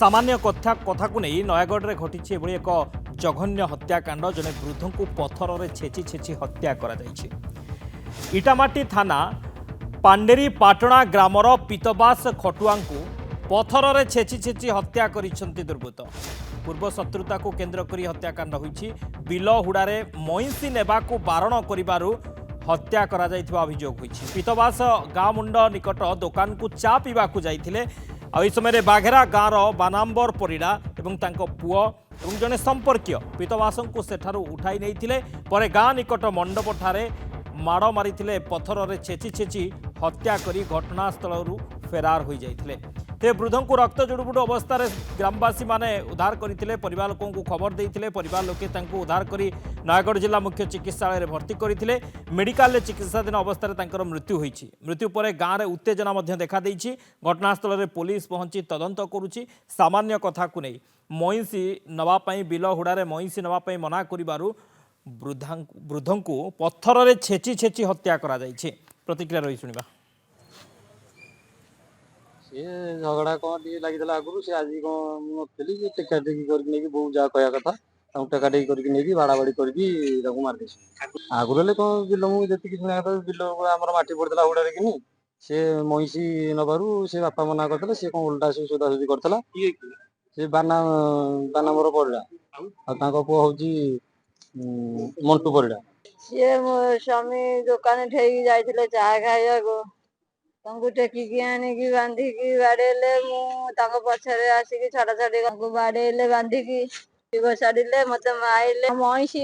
सामान्य कथा को नहीं नयगढ़ में घटी एभली एक जघन्य हत्याकांड जने वृद्ध को पथर में छेची छेची हत्या करा जायछि। इटामाटी थाना पांडेरी पाटणा ग्रामर पीतबास खटुआ को पथर में छेची छेची हत्या करिसेंति दुर्बृत्त। पूर्व शत्रुता को केन्द्र करी हत्याकांड होइछि। बिल हुड़ारे मईंसी नेबाकू बारण करिबारु हत्या करा जायथिबा अभियोग होइछि। पीतबास गाँ मुंड निकट दुकान को चा पीवाकू जाइथिले। आ समय बाघेरा गाँवर बानाम्बर परिड़ा एवं तांको पुओ एवं जने संपर्कीय पीतबासों को सेठारु उठाई नैथिले। परे गाँ निकट मंडप ठारे माड़ मारिथिले। पथर रे छेची छेची हत्या करी घटनास्थल फेरार हो जाइथिले। ते वृद्ध को रक्त जुड़ुबुड़ अवस्था ग्रामवासी माने उद्धार करथिले। परिवार लोकों को खबर देइथिले। परिवार लोके तांको उद्धार करी नयगढ़ जिला मुख्य चिकित्सालय रे भर्ती करथिले। मेडिकल चिकित्साधीन अवस्था तांकर मृत्यु होइछि। मृत्यु परे गाँ रे उत्तेजना मध्य देखा देइछि। घटनास्थल रे पुलिस पहुंची तदंत करुछि। सामान्य कथा को नहीं मईंसी नवा पई बिल हुड़ारे मईंसी नवा पई मना करिबारु वृद्ध को पत्थर रे छेची छेची हत्या करा जाइछि। प्रतिक्रिया रही सुनिबा। सी झगड़ा कौन टे लगी आगु सी आज कौन नी टेका टेकी कर बहुत जहाँ कह कथा टेका टेकी कर बाड़ा बाड़ी कर मारदे। आगुरी कौन बिल मुझे शुणा बिल आम मटी पड़ता हुड़ा कि सी मईंसी नबारू से बापा मना करते सी कौन उल्टा से सोदासोदी करता सी बाना मोर पड़ा पु हूँ मंटू परिड़ा सी मो स्वामी दुकान ठेकी जाइए चाह खाइबा तांको टेकिकी आनिकी बांधिकी बाड़ेले मु पछरे आसिकी छड़ा छड़ी बाड़ेले बांधिकी बसाड़े मत माइले मईंसी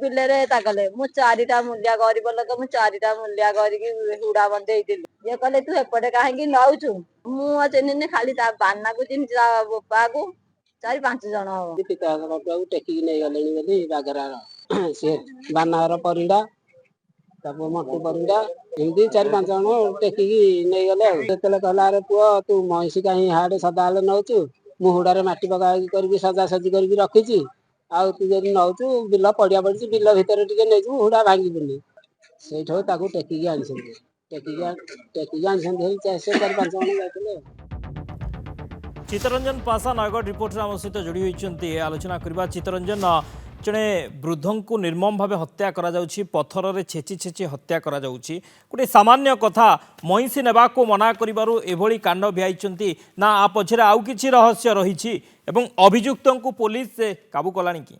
बिलरे ताकले मु चारिटा मूलिया गरीब लोक मु चारिटा मूलिया करके हुड़ा बंधे ये कहले तू एपटे कहीं नौचु मु चिन्ह खाली बाना को चिन्ह बोपा को 4-5 जन हम टेकिकी नहीं गले बागरा सी बानार परिड़ा मटू परिड़ा एमती 4-5 जन टेकिकी नहीं गले जो कहला अरे पुओ तू मईंसी कहीं हाड़े सदा नौचु मु हुड़ारे माटी पका कर सजासजी कर रखी आउ तू जब नौचु बिल पड़िया पड़ी बिल भितर नहीं हुड़ा भांगी से टेकिकी आनी टेकिकी आनी 4-5 जन जाते। चित्तरंजन पासा नयगढ़ रिपोर्टर आम सहित जोड़ी होती आलोचना करवा। चित्तरंजन जड़े वृद्ध को निर्मम भाव हत्या करा जाउछि। पत्थर रे छेची छेची हत्या करा जाउछि। गोटे सामान्य कथा मईंसी नेबा को मना करिबारु एभली कांड भियाइछंती ना आ पछरे आउ किछि रहस्य रहिछि एवं अभियुक्तों को पुलिस काबू कलानी कि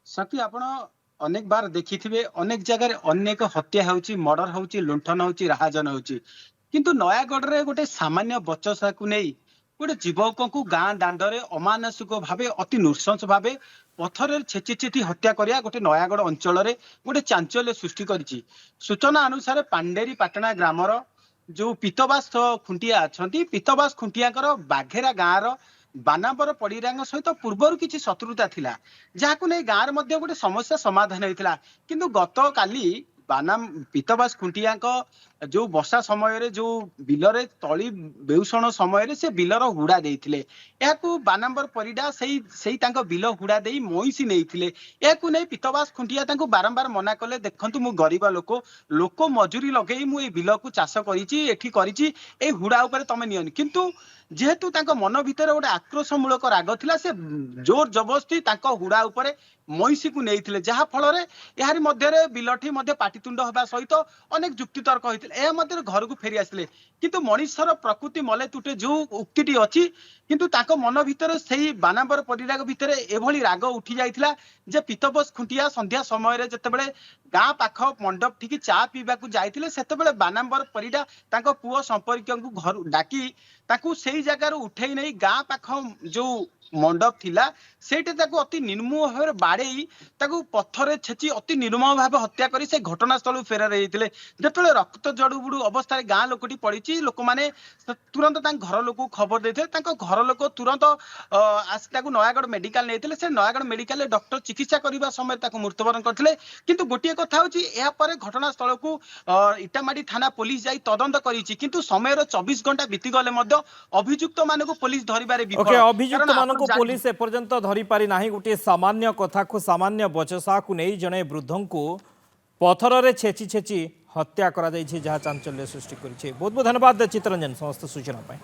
शक्ति आपण अनेक बार देखिथिबे अनेक जगह अनेक हत्या होउछि मर्डर होउछि लुंठन होउछि राहाजन होउछि किंतु नयागढ़ रे गोटे सामान्य बचसा को नहीं गोटे युवक को गाँ दांडे अमानसिक भाव अति नृशंस भाव पत्थर छेची छेची हत्या करिया गोटे नयागढ़ अंचल रे गोटे चांचल्य सृष्टि करिछि। सूचना अनुसार पांडेरी पाटणा ग्रामर जो पीतबास खुंटिया अच्छा पीतबास खुंटिया बाघेरा गाँव बानाबर पड़ीरांग सहित पूर्वर किसी शत्रुता थिला जहां नहीं गाँव में गोटे समस्या समाधान होता किंतु गत काली बानाम पीतबास खुंटिया जो वर्षा समय जो बिलरे तली बेउषण समय से बिलर हुड़ा देइथिले याकू बानाम्बर परिडा सही बिल हुड़ा दे मईंसी नहीं नहीं पीतबास खुंटिया बारंबार मना कले देखंतु मु गरीब लोक मजूरी लगे मु बिल को चाष करी हुड़ा उपर तमे नियनि किंतु जेहेतु मन भितर गोटे आक्रोशमूलक राग थिला से जोर जबरदस्ती हुड़ा उपरे मईंसी को नहीं जहा फल यार मध्य बिलठी पाटितुंड होगा सहित अनेक जुक्तितर्क होते घर को फेरी आसिले किंतु मनीषर प्रकृति मले तुटे जो उक्ति अच्छी किंतु ताको मन भितर से बानाम्बर परिडा भितर एभली राग उठी जाइथिला जे पीतबस खुंटिया संध्या समय जेतेबेले गाँ पाख मंडप ठीक चा पीवा जाइथिले सेतेबेले बानाम्बर परिडा ताको पुओ संपर्क को घर डाकी ताकू सही जगार उठे नहीं गाँ पाख जो मंडप थिला सेटे ताकू अति निर्मूह भाव बाड़े पत्थर छेची अति निर्मम भाव हत्या करी से घटनास्थल फेरार होते जिते रक्त जड़ुबुड़ू अवस्था गाँ लोकटी पड़ी लोक मैंने तुरंत घर लोक खबर देते घर लोक तुरंत नयागढ़ मेडिकल नहीं से नयागढ़ मेडिकल डॉक्टर चिकित्सा करने समय मृत्युवरण करते किंतु गोटे कथा होपर घटनास्थल को इटामाटी थाना पुलिस जाई तदंत करिछि किंतु समय 24 घंटा बीतीगले अभियुक्त मान पुलिस धरबारे अभियुक्त पुलिस एपर्यंत धरी पारि नाही। गोटे सामान्य कथा को सामान्य बचसा को नहीं जड़े वृद्ध को पत्थर रे छेची छेची हत्या करा जाइछि जहाँ चांचल्य सृष्टि करिछि। बहुत बहुत धन्यवाद चित्तरंजन समस्त सूचना पाई।